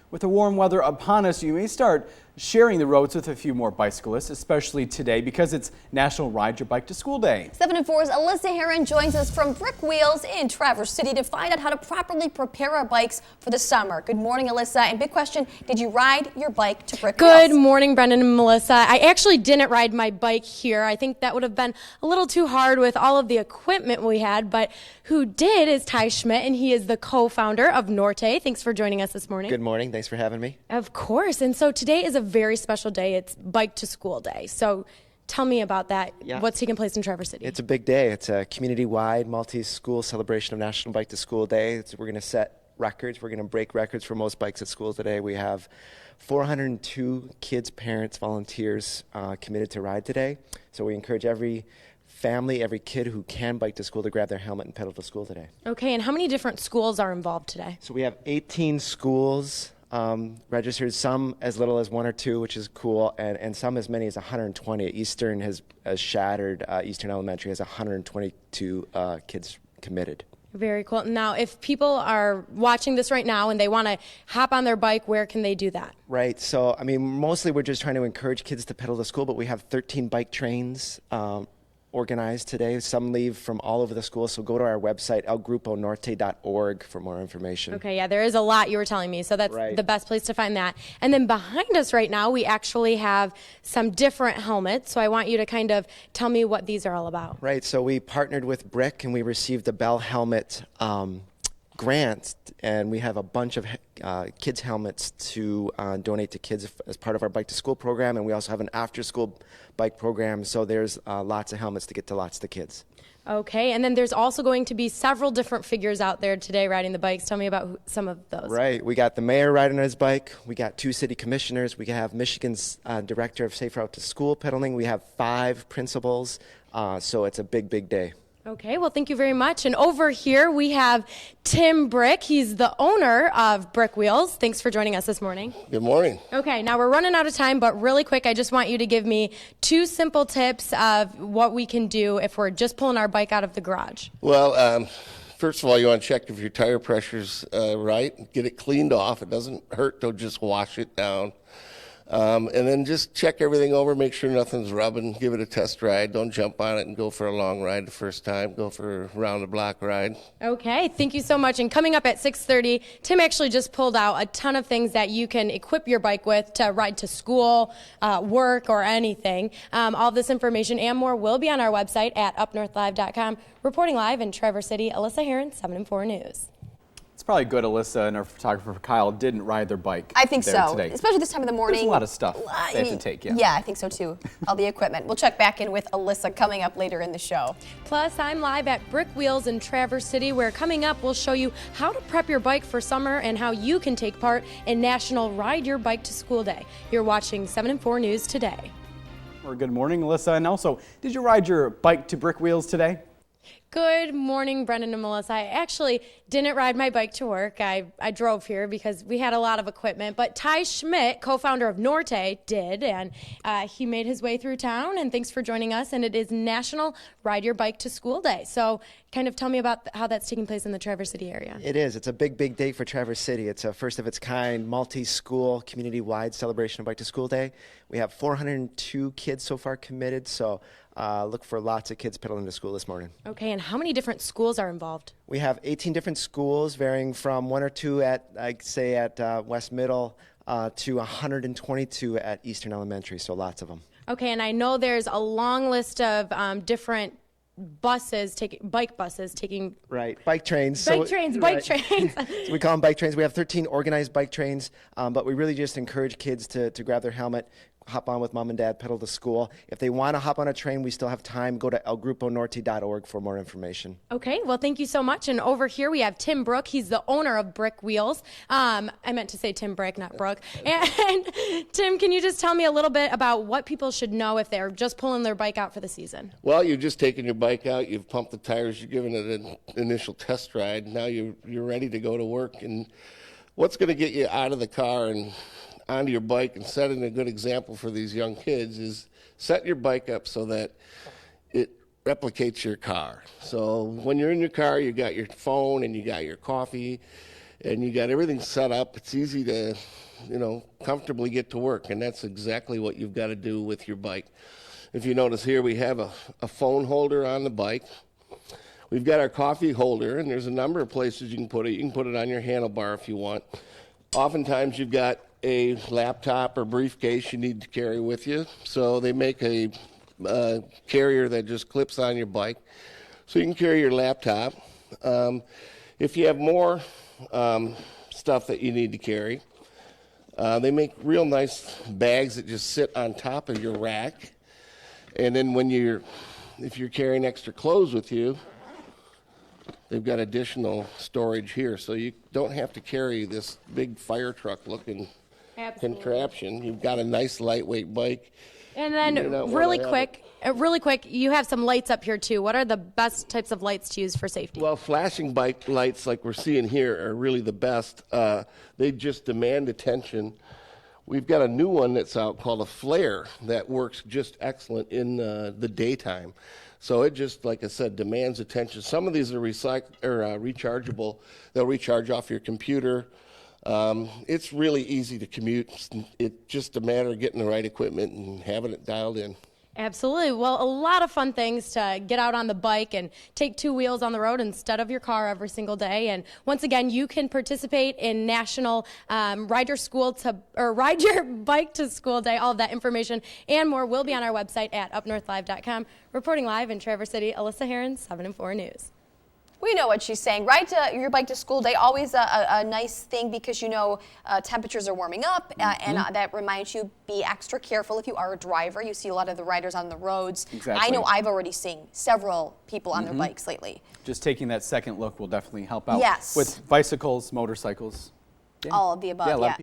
With the warm weather upon us, you may start sharing the roads with a few more bicyclists, especially today because it's National Ride Your Bike to School Day. 7 and 4's Alyssa Heron joins us from Brick Wheels in Traverse City to find out how to properly prepare our bikes for the summer. Good morning, Alyssa. And big question, did you ride your bike to Brick Wheels? Good morning, Brendan and Melissa. I actually didn't ride my bike here. I think that would have been a little too hard with all of the equipment we had, but who did is Ty Schmidt, and he is the co-founder of Norte. Thanks for joining us this morning. Good morning. Thanks for having me. Of course. And so today is a very special day. It's Bike to School Day. So tell me about that. Yeah. What's taking place in Traverse City? It's a big day. It's a community-wide, multi-school celebration of National Bike to School Day. We're going to set records. We're going to break records for most bikes at schools today. We have 402 kids, parents, volunteers committed to ride today. So we encourage every family, every kid who can bike to school to grab their helmet and pedal to school today. Okay, and how many different schools are involved today? So we have 18 schools registered, some as little as 1 or 2, which is cool, and some as many as 120. Eastern has shattered. Eastern Elementary has 122 kids committed. Very cool. Now, if people are watching this right now and they want to hop on their bike, where can they do that? Right. So, I mean, mostly we're just trying to encourage kids to pedal to school, but we have 13 bike trains organized today. Some leave from all over the school, so go to our website, elgruponorte.org, for more information. Okay, yeah, there is a lot you were telling me, so that's right. The best place to find that. And then behind us right now, we actually have some different helmets, so I want you to kind of tell me what these are all about. Right, so we partnered with Brick, and we received a Bell Helmet grant, and we have a bunch of kids' helmets to donate to kids as part of our Bike to School program, and we also have an after-school bike program, so there's lots of helmets to get to lots of the kids. Okay, and then there's also going to be several different figures out there today riding the bikes. Tell me about some of those. Right, we got the mayor riding on his bike, we got 2 city commissioners, we have Michigan's director of Safe Route to School pedaling, we have 5 principals, so it's a big, big day. Okay, well, thank you very much. And over here we have Tim Brick. He's the owner of Brick Wheels. Thanks for joining us this morning. Good morning. Okay, now we're running out of time, but really quick, I just want you to give me 2 simple tips of what we can do if we're just pulling our bike out of the garage. Well, first of all, you want to check if your tire pressure's right. Get it cleaned off. It doesn't hurt to just wash it down. And then just check everything over, make sure nothing's rubbing, give it a test ride. Don't jump on it and go for a long ride the first time. Go for a round-the-block ride. Okay, thank you so much. And coming up at 6:30, Tim actually just pulled out a ton of things that you can equip your bike with to ride to school, work, or anything. All this information and more will be on our website at UpNorthLive.com. Reporting live in Traverse City, Alyssa Heron, 7 and 4 News. It's probably good Alyssa and our photographer Kyle didn't ride their bike. I think so, today. especially this time of the morning. There's a lot of stuff they have to take, yeah. Yeah, I think so too. All the equipment. We'll check back in with Alyssa coming up later in the show. Plus, I'm live at Brick Wheels in Traverse City, where coming up we'll show you how to prep your bike for summer and how you can take part in National Ride Your Bike to School Day. You're watching 7 and 4 News today. Or good morning, Alyssa. And also, did you ride your bike to Brick Wheels today? Good morning, Brendan and Melissa. I actually didn't ride my bike to work. I drove here because we had a lot of equipment. But Ty Schmidt, co-founder of Norte, did, and he made his way through town. And thanks for joining us. And it is National Ride Your Bike to School Day. So kind of tell me about how that's taking place in the Traverse City area. It is. It's a big, big day for Traverse City. It's a first of its kind, multi-school, community-wide celebration of Bike to School Day. We have 402 kids so far committed, so look for lots of kids pedaling to school this morning. Okay, and how many different schools are involved? We have 18 different schools, varying from 1 or 2 at, I'd say, at West Middle to 122 at Eastern Elementary, so lots of them. Okay, and I know there's a long list of different bike buses taking... Right, bike trains. Bike trains. So we call them bike trains. We have 13 organized bike trains, but we really just encourage kids to grab their helmet, hop on with mom and dad, pedal to school. If they want to hop on a train, we still have time. Go to elgruponorte.org for more information. Okay, well, thank you so much. And over here we have Tim Brook. He's the owner of Brick Wheels. I meant to say Tim Brick, not Brooke. And Tim, can you just tell me a little bit about what people should know if they're just pulling their bike out for the season? Well, you've just taken your bike out, you've pumped the tires, you've given it an initial test ride. Now you're ready to go to work. And what's going to get you out of the car and onto your bike and setting a good example for these young kids is set your bike up so that it replicates your car. So when you're in your car, you got your phone and you got your coffee and you got everything set up. It's easy to, comfortably get to work, and that's exactly what you've got to do with your bike. If you notice here, we have a phone holder on the bike. We've got our coffee holder, and there's a number of places you can put it. You can put it on your handlebar if you want. Oftentimes you've got a laptop or briefcase you need to carry with you, so they make a carrier that just clips on your bike, so you can carry your laptop. If you have more stuff that you need to carry, they make real nice bags that just sit on top of your rack, and then if you're carrying extra clothes with you, they've got additional storage here, so you don't have to carry this big fire truck looking contraption. You've got a nice lightweight bike. And then really quick, you have some lights up here too. What are the best types of lights to use for safety? Well, flashing bike lights like we're seeing here are really the best. They just demand attention. We've got a new one that's out called a flare that works just excellent in the daytime. So it just, like I said, demands attention. Some of these are rechargeable. They'll recharge off your computer. It's really easy to commute. It's just a matter of getting the right equipment and having it dialed in. Absolutely. Well, a lot of fun things to get out on the bike and take two wheels on the road instead of your car every single day. And once again, you can participate in National Ride Your Bike to School Day. All of that information and more will be on our website at UpNorthLive.com. Reporting live in Traverse City, Alyssa Heron, 7 and 4 News. We know what she's saying. Ride your bike to school day, always a nice thing because temperatures are warming up, and that reminds you, be extra careful if you are a driver. You see a lot of the riders on the roads. Exactly. I know I've already seen several people on their bikes lately. Just taking that second look will definitely help out Yes. with bicycles, motorcycles. All of the above, Yeah, yeah.